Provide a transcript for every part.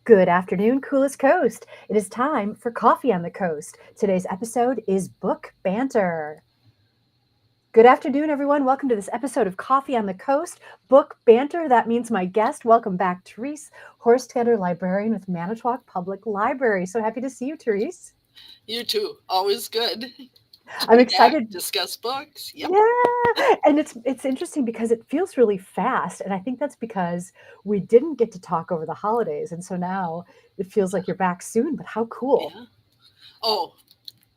Good afternoon, Coolest Coast. It is time for Coffee on the Coast. Today's episode is Book Banter. Good afternoon, everyone. Welcome to this episode of Coffee on the Coast, Book Banter. That means my guest. Welcome back, Therese, Horstketter, Librarian with Manitowoc Public Library. So happy to see you, Therese. You too. Always good to I'm be back, excited. discuss books. Yep. Yeah, and it's interesting because it feels really fast, and I think that's because we didn't get to talk over the holidays, and so now it feels like you're back soon. But how cool! Yeah. Oh,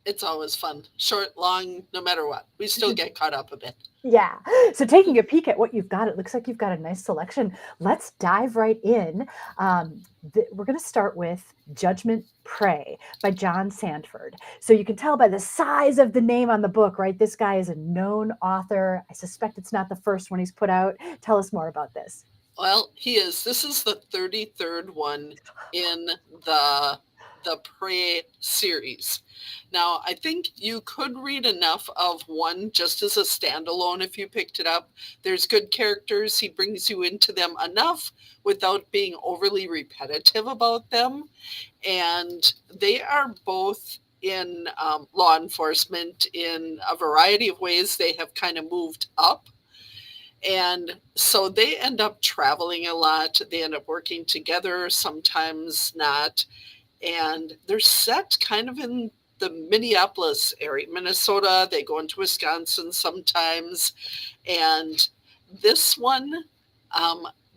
it's always fun. Short, long, no matter what. We still get caught up a bit. Yeah. So taking a peek at what you've got, it looks like you've got a nice selection. Let's dive right in. We're going to start with Judgment Prey by John Sandford. So you can tell by the size of the name on the book, right? This guy is a known author. I suspect it's not the first one he's put out. Tell us more about this. Well, he is. This is the 33rd one in the Prey series. Now, I think you could read enough of one just as a standalone if you picked it up. There's good characters. He brings you into them enough without being overly repetitive about them. And they are both in law enforcement in a variety of ways. They have kind of moved up. And so they end up traveling a lot. They end up working together, sometimes not. And they're set kind of in the Minneapolis area, Minnesota. They go into Wisconsin sometimes. And this one,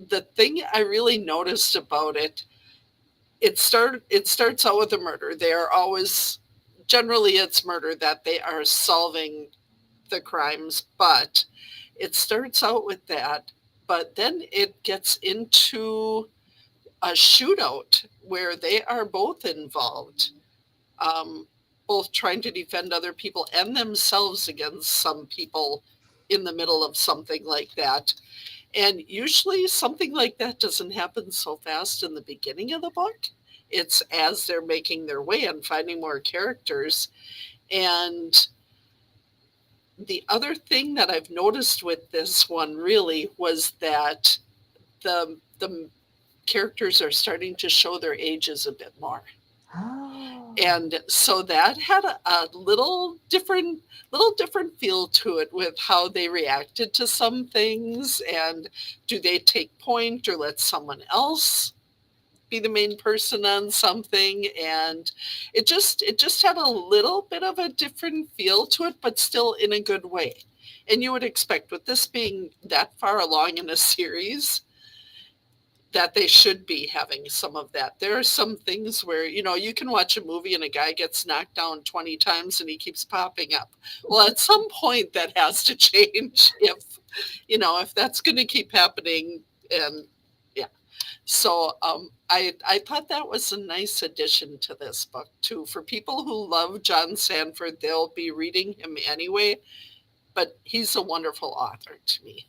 the thing I really noticed about it, it starts out with a murder. They are always, generally it's murder that they are solving the crimes, but it starts out with that, but then it gets into a shootout where they are both involved, both trying to defend other people and themselves against some people in the middle of something like that. And usually something like that doesn't happen so fast in the beginning of the book. It's as they're making their way and finding more characters. And the other thing that I've noticed with this one really was that the characters are starting to show their ages a bit more. Oh. And so that had a little different feel to it with how they reacted to some things, and do they take point or let someone else be the main person on something. And it just had a little bit of a different feel to it, but still in a good way. And you would expect, with this being that far along in a series, that they should be having some of that. There are some things where, you can watch a movie and a guy gets knocked down 20 times and he keeps popping up. Well, at some point that has to change if that's going to keep happening. And yeah. So I thought that was a nice addition to this book too. For people who love John Sandford, they'll be reading him anyway, but he's a wonderful author to me.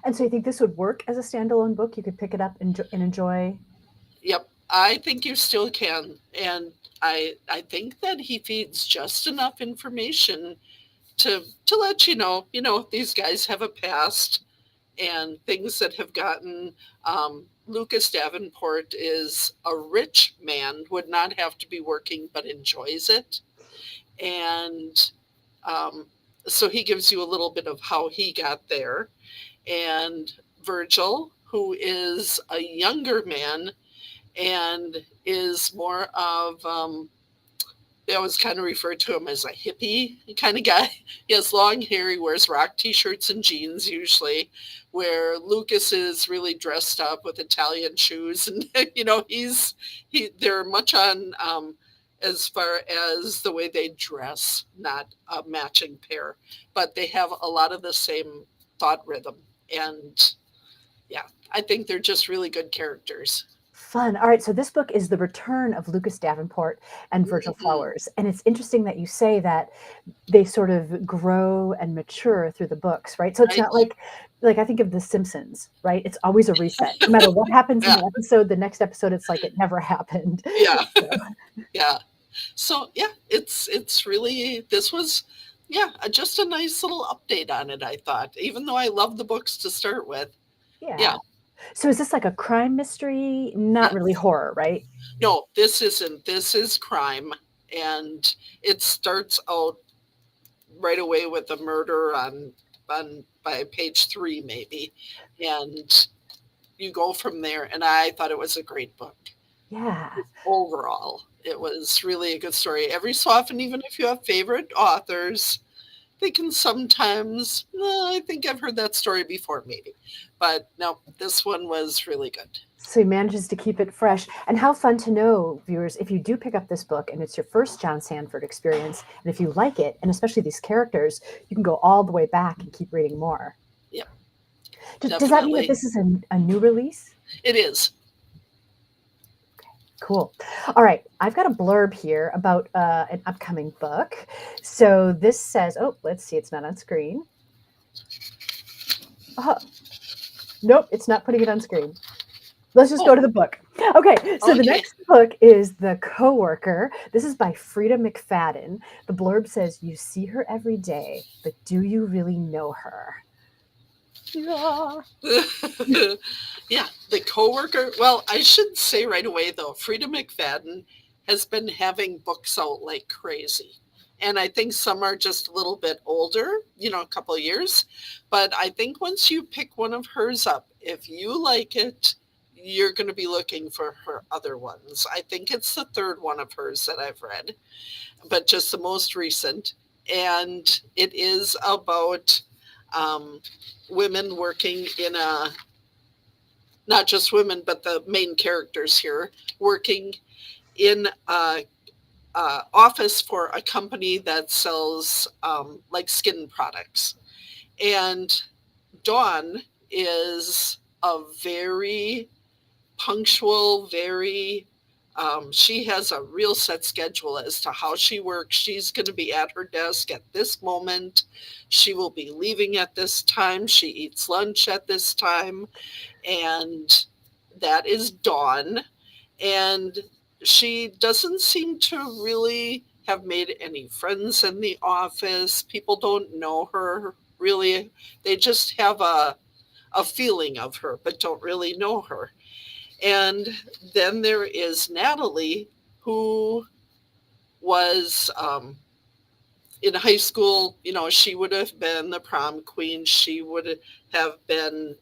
And so you think this would work as a standalone book? You could pick it up and enjoy? Yep, I think you still can. And I think that he feeds just enough information to let these guys have a past and things that have gotten. Lucas Davenport is a rich man, would not have to be working, but enjoys it. And so he gives you a little bit of how he got there. And Virgil, who is a younger man and is more of, they always kind of refer to him as a hippie kind of guy. He has long hair, he wears rock t-shirts and jeans usually, where Lucas is really dressed up with Italian shoes. And, they're much on, as far as the way they dress, not a matching pair, but they have a lot of the same thought rhythm. And yeah, I think they're just really good characters. Fun. All right. So this book is the return of Lucas Davenport and Virgil Mhm. Flowers. And it's interesting that you say that they sort of grow and mature through the books, right? So it's Right? not like I think of The Simpsons, right? It's always a reset. No matter what happens in Yeah, the episode, the next episode, it's like it never happened. yeah, So, yeah. So yeah, it's really, this was, yeah, just a nice little update on it, I thought, even though I love the books to start with. yeah. Yeah. So is this like a crime mystery? Not really Yes. horror, right? No, this isn't. This is crime, and it starts out right away with a murder on by page 3 maybe, and you go from there. And I thought it was a great book. Yeah. Overall, it was really a good story. Every so often, even if you have favorite authors, they can sometimes, I think I've heard that story before, maybe. But no, this one was really good. So he manages to keep it fresh. And how fun to know, viewers, if you do pick up this book and it's your first John Sandford experience, and if you like it, and especially these characters, you can go all the way back and keep reading more. Yep, Does that mean that definitely. this is a new release? It is. Cool. All right. I've got a blurb here about an upcoming book. So this says, oh, let's see, it's not on screen. Oh, nope, it's not putting it on screen. Let's just go to the book. Okay, so the next book is The Coworker. This is by Frida McFadden. The blurb says, you see her every day, but do you really know her? Yeah. Yeah, The Coworker. Well, I should say right away, though, Frida McFadden has been having books out like crazy. And I think some are just a little bit older, a couple of years. But I think once you pick one of hers up, if you like it, you're going to be looking for her other ones. I think it's the third one of hers that I've read, but just the most recent. And it is about women working in not just women, but the main characters here working in a office for a company that sells like skin products. And Dawn is a very punctual, she has a real set schedule as to how she works. She's going to be at her desk at this moment. She will be leaving at this time. She eats lunch at this time. And that is Dawn. And she doesn't seem to really have made any friends in the office. People don't know her really. They just have a feeling of her, but don't really know her. And then there is Natalie, who was in high school. She would have been the prom queen. She would have been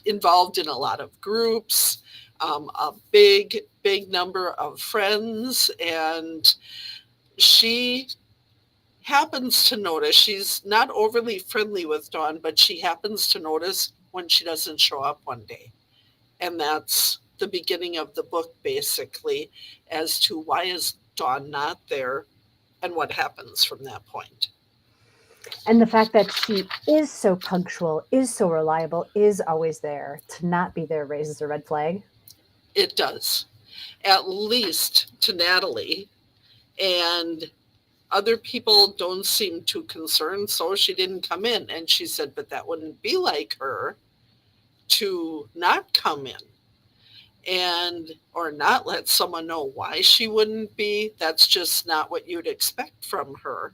involved in a lot of groups, a big number of friends. And she happens to notice, she's not overly friendly with Dawn, but she happens to notice when she doesn't show up one day. And that's the beginning of the book, basically, as to why is Dawn not there and what happens from that point. And the fact that she is so punctual, is so reliable, is always there, to not be there raises a red flag. It does, at least to Natalie. And other people don't seem too concerned, so she didn't come in. And she said, but that wouldn't be like her to not come in and or not let someone know why she wouldn't be. That's just not what you'd expect from her,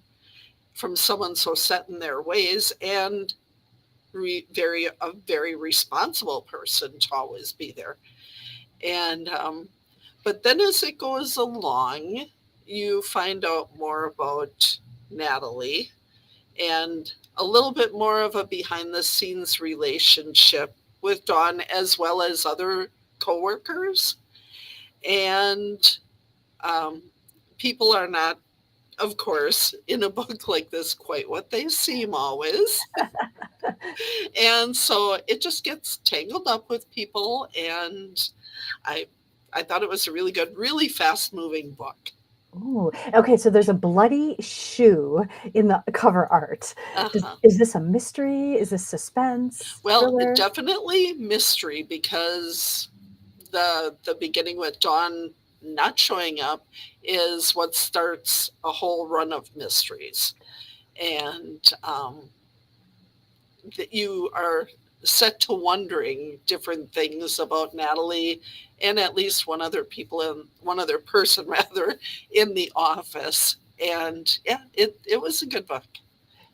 from someone so set in their ways and a very responsible person to always be there. And but then as it goes along, you find out more about Natalie and a little bit more of a behind the scenes relationship with Dawn as well as other coworkers. And people are not, of course, in a book like this quite what they seem always. And so it just gets tangled up with people. And I I thought it was a really good, really fast moving book. Ooh, okay, so there's a bloody shoe in the cover art. Uh-huh. Is this a mystery? Is this suspense, Well, thriller? definitely mystery because the beginning with Dawn not showing up is what starts a whole run of mysteries. And that you are set to wondering different things about Natalie and at least one other person rather in the office. And yeah, it was a good book.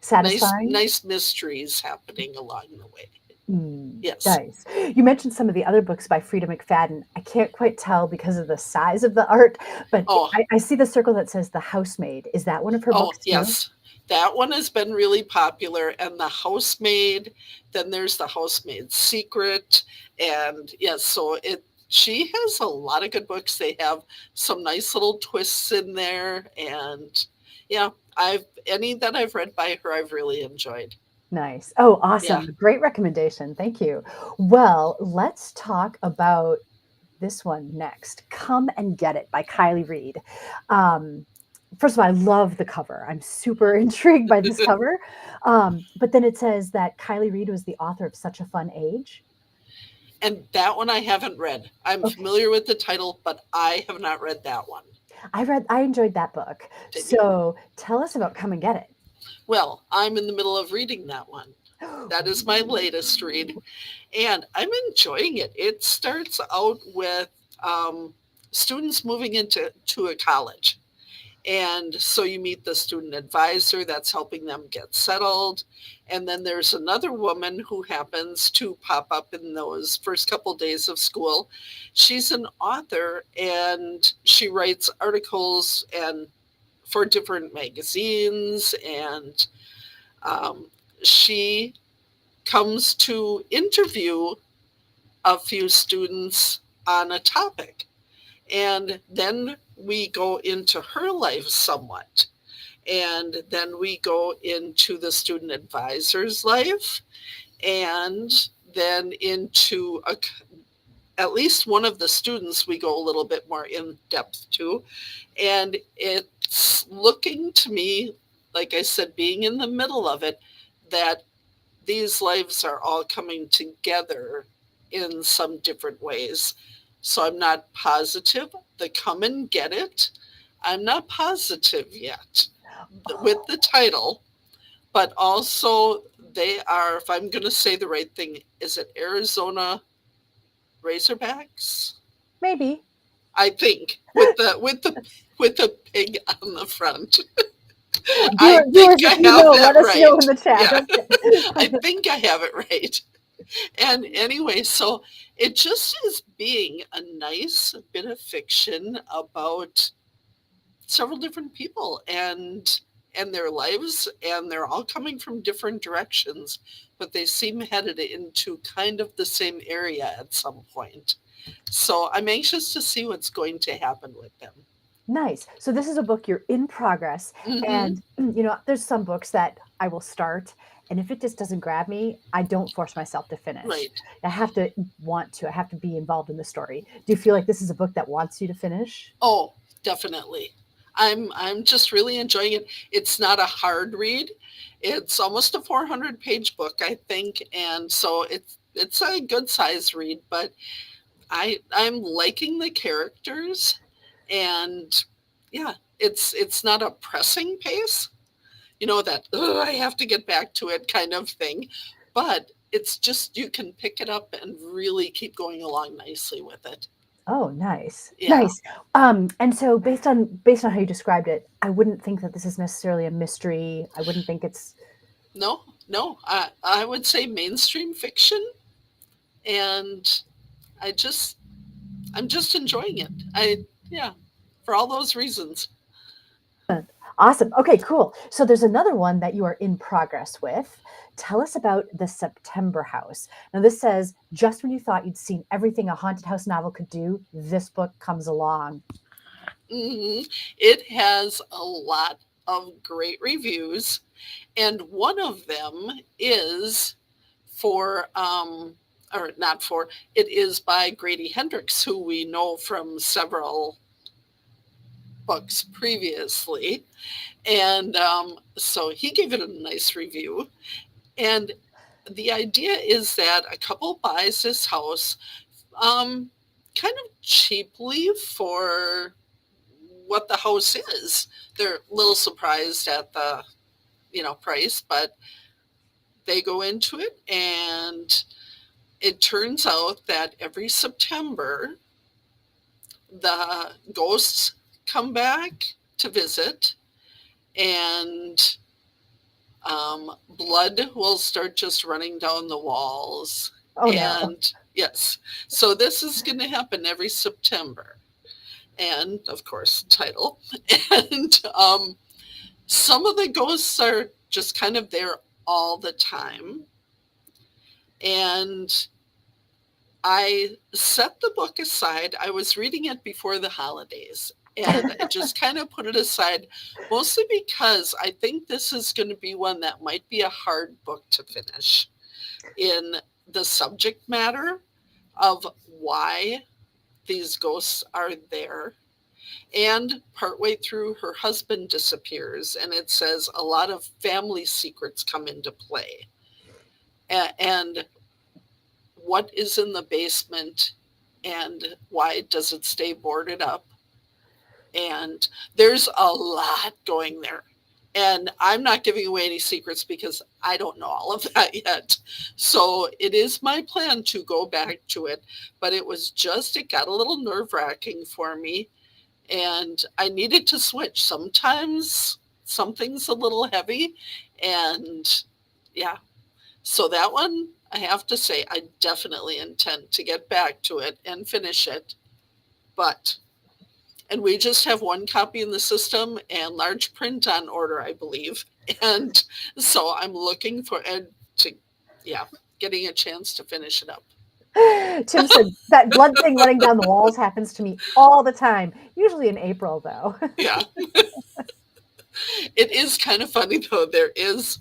Satisfying? Nice mysteries happening along the way. Yes. Nice. You mentioned some of the other books by Frida McFadden. I can't quite tell because of the size of the art, but Oh, I see the circle that says The Housemaid. Is that one of her oh, books too? yes. That one has been really popular. And The Housemaid, then there's The Housemaid's Secret. And yes, so she has a lot of good books. They have some nice little twists in there. And yeah, any that I've read by her, I've really enjoyed. Nice. Oh, Yeah. awesome. Great recommendation. Thank you. Well, let's talk about this one next. Come and Get It by Kylie Reed. Um, First of all, I love the cover. I'm super intrigued by this cover. But then it says that Kylie Reed was the author of Such a Fun Age. And that one I haven't read. I'm Okay. familiar with the title, but I have not read that one. I enjoyed that book. Did you? So tell us about Come and Get It. Well, I'm in the middle of reading that one. That is my latest read, and I'm enjoying it. It starts out with students moving into a college. And so you meet the student advisor that's helping them get settled. And then there's another woman who happens to pop up in those first couple days of school. She's an author and she writes articles and for different magazines. And she comes to interview a few students on a topic. And then we go into her life somewhat. And then we go into the student advisor's life and then into at least one of the students we go a little bit more in depth to. And it's looking to me, like I said, being in the middle of it, that these lives are all coming together in some different ways. So I'm not positive. The Come and Get It, I'm not positive yet with the title, but also they are, if I'm going to say the right thing, is it Arizona Razorbacks? Maybe. I think with the pig on the front. I Viewers, think if I you have know, that let us know in right. the chat. Yeah. I Okay. think I have it right. And anyway, so it just is being a nice bit of fiction about several different people and their lives, and they're all coming from different directions, but they seem headed into kind of the same area at some point. So I'm anxious to see what's going to happen with them. Nice. So this is a book you're in progress, Hmm. and there's some books that I will start, and if it just doesn't grab me, I don't force myself to finish. Right. I have to want to. I have to be involved in the story. Do you feel like this is a book that wants you to finish? Oh, definitely. I'm just really enjoying it. It's not a hard read. It's almost a 400-page book, I think, and so it's a good size read, but I'm liking the characters, and yeah, it's not a pressing pace, that "Ugh, I have to get back to it" kind of thing, but it's just you can pick it up and really keep going along nicely with it. Oh, nice. Yeah. Nice. And so based on how you described it, I wouldn't think that this is necessarily a mystery. I wouldn't think it's No, no, I would say mainstream fiction, and I just I'm just enjoying it. Yeah, for all those reasons. awesome. Okay, cool. So there's another one that you are in progress with. Tell us about The September House. Now, this says, just when you thought you'd seen everything a haunted house novel could do, this book comes along. Hmm. It has a lot of great reviews, and one of them is for or not for, it is by Grady Hendrix, who we know from several books previously. And so he gave it a nice review. And the idea is that a couple buys this house um, kind of cheaply for what the house is. They're a little surprised at the price, but they go into it, and it turns out that every September the ghosts come back to visit, and Blood will start just running down the walls. Oh no. And yes, so this is going to happen every September. And of course, title. And some of the ghosts are just kind of there all the time. And I set the book aside. I was reading it before the holidays, and I just kind of put it aside, mostly because I think this is going to be one that might be a hard book to finish in the subject matter of why these ghosts are there. And partway through, her husband disappears, and it says a lot of family secrets come into play. And what is in the basement, and why does it stay boarded up? And there's a lot going there. And I'm not giving away any secrets because I don't know all of that yet. So it is my plan to go back to it. But it got a little nerve wracking for me. And I needed to switch. Sometimes something's a little heavy. And yeah, so that one, I have to say, I definitely intend to get back to it and finish it. And we just have one copy in the system and large print on order, I believe. And so I'm looking for getting a chance to finish it up. Tim said that blood thing running down the walls happens to me all the time, usually in April, though. Yeah. It is kind of funny though. There's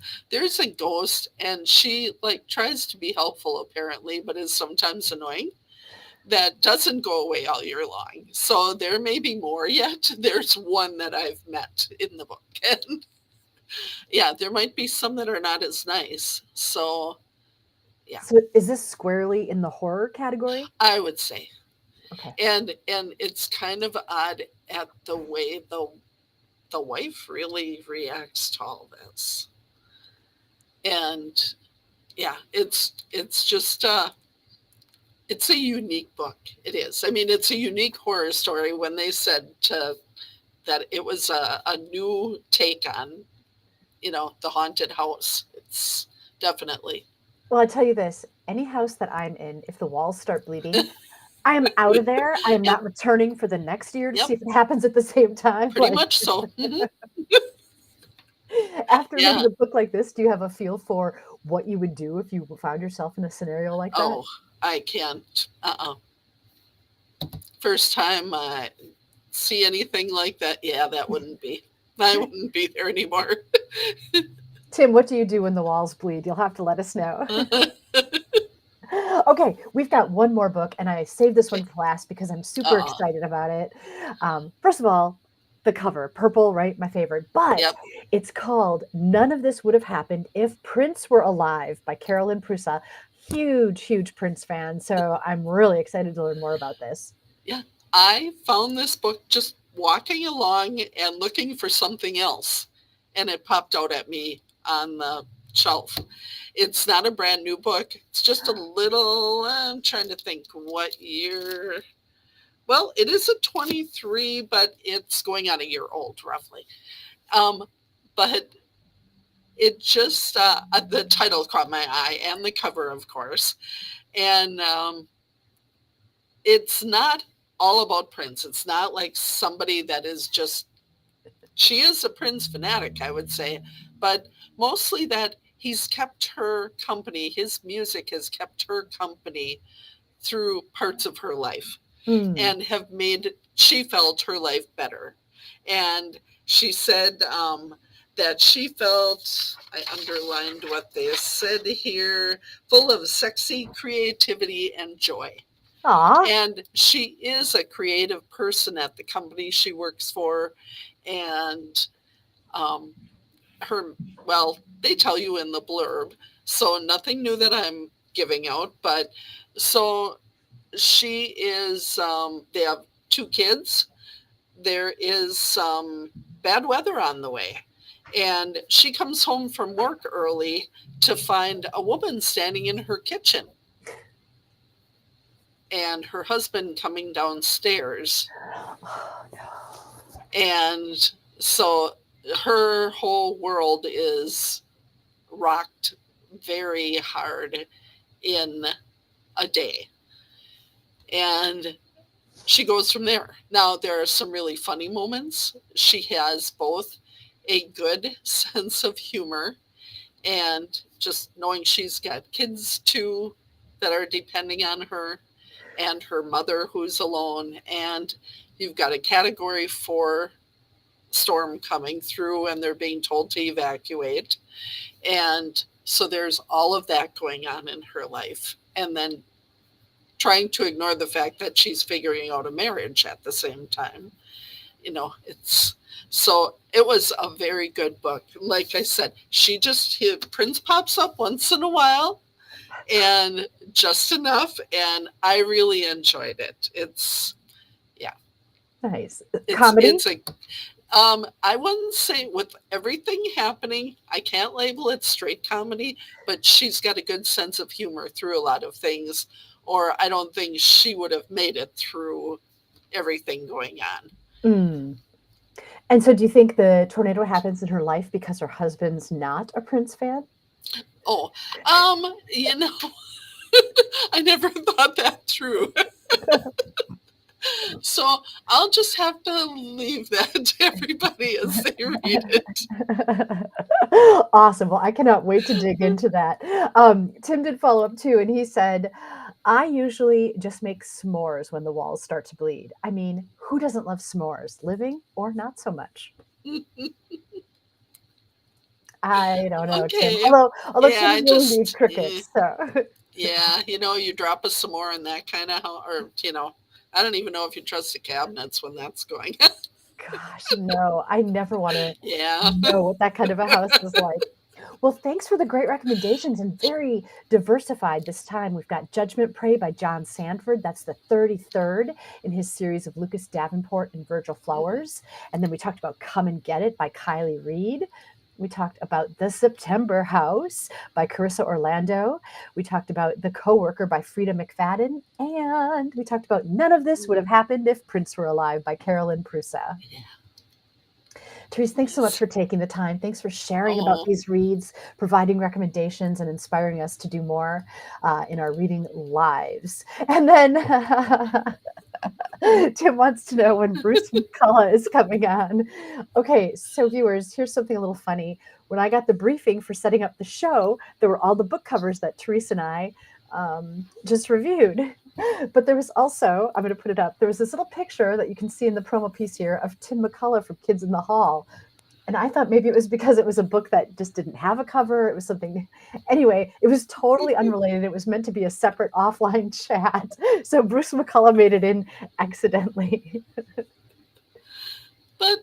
a ghost, and she tries to be helpful apparently, but is sometimes annoying. That doesn't go away all year long. So there may be more yet. There's one that I've met in the book. And yeah, there might be some that are not as nice. So yeah. So is this squarely in the horror category? I would say. Okay. And it's kind of odd at the way the wife really reacts to all this. And yeah, it's just it's a unique book. It is. I mean, it's a unique horror story. When they said that it was a new take on, the haunted house, it's definitely. Well, I tell you this, any house that I'm in, if the walls start bleeding, I am out of there. I am not returning for the next year to see if it happens at the same time. Pretty much so. Mm-hmm. After reading a book like this, do you have a feel for what you would do if you found yourself in a scenario like that? Oh, I can't. First time I see anything like that, that wouldn't be. I wouldn't be there anymore. Tim, what do you do when the walls bleed? You'll have to let us know. Okay, we've got one more book, and I saved this one for last because I'm super excited about it. First of all, the cover, purple, right? My favorite. But it's called None of This Would Have Happened If Prince Were Alive by Carolyn Prusa. Huge Prince fan. So I'm really excited to learn more about this. Yeah, I found this book just walking along and looking for something else, and it popped out at me on the shelf. It's not a brand new book. It's just a little, I'm trying to think what year. Well, it is a 23, but it's going on a year old roughly. But it just, the title caught my eye and the cover, of course. And it's not all about Prince. It's not like somebody that is just, she is a Prince fanatic, I would say, but mostly that he's kept her company. His music has kept her company through parts of her life and have made, she felt, her life better. And she said that she felt, I underlined what they said here, full of sexy creativity and joy. Aww. And she is a creative person at the company she works for. And they tell you in the blurb, so nothing new that I'm giving out, but so she is, they have 2 kids. There is some bad weather on the way, and she comes home from work early to find a woman standing in her kitchen and her husband coming downstairs. Oh, no. And so her whole world is rocked very hard in a day. And she goes from there. Now, there are some really funny moments. She has both a good sense of humor and just knowing she's got kids too that are depending on her, and her mother who's alone, and you've got a category 4 storm coming through and they're being told to evacuate. And so there's all of that going on in her life. And then trying to ignore the fact that she's figuring out a marriage at the same time. It's so it was a very good book. Like I said, Prince pops up once in a while and just enough. And I really enjoyed it. It's Nice. Comedy? It's I wouldn't say with everything happening, I can't label it straight comedy, but she's got a good sense of humor through a lot of things, or I don't think she would have made it through everything going on. Mm. And so do you think the tornado happens in her life because her husband's not a Prince fan? Oh, I never thought that through. So I'll just have to leave that to everybody as they read it. Awesome. Well, I cannot wait to dig into that. Tim did follow up too, and he said, I usually just make s'mores when the walls start to bleed. I mean, who doesn't love s'mores, living or not so much? I don't know, Tim. Okay. Although Yeah, Tim really needs crickets, so. Yeah, you drop a s'more in that kind of, or, I don't even know if you trust the cabinets when that's going. Gosh, no, I never want to Yeah. know what that kind of a house is like. Well, thanks for the great recommendations and very diversified this time. We've got Judgment Prey by John Sandford. That's the 33rd in his series of Lucas Davenport and Virgil Flowers. And then we talked about Come and Get It by Kylie Reed. We talked about The September House by Carissa Orlando. We talked about The Coworker by Frida McFadden. And we talked about None of This Would Have Happened If Prince Were Alive by Carolyn Prusa. Yeah. Therese, thanks so much for taking the time. Thanks for sharing about these reads, providing recommendations, and inspiring us to do more in our reading lives. And then Tim wants to know when Bruce McCullough is coming on. Okay, so viewers, here's something a little funny. When I got the briefing for setting up the show, there were all the book covers that Therese and I just reviewed. But there was also, I'm going to put it up, there was this little picture that you can see in the promo piece here of Tim McCullough from Kids in the Hall. And I thought maybe it was because it was a book that just didn't have a cover. It was something. Anyway, it was totally unrelated. It was meant to be a separate offline chat. So Bruce McCullough made it in accidentally. But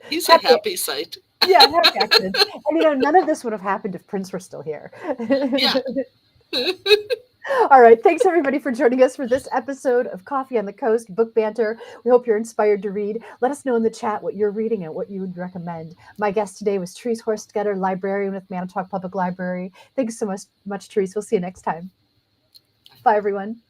he's a happy sight. Yeah, happy accident. And none of this would have happened if Prince were still here. Yeah. All right. Thanks, everybody, for joining us for this episode of Coffee on the Coast, Book Banter. We hope you're inspired to read. Let us know in the chat what you're reading and what you would recommend. My guest today was Therese Horstketter, librarian with Manitowoc Public Library. Thanks so much, Therese. We'll see you next time. Bye, everyone.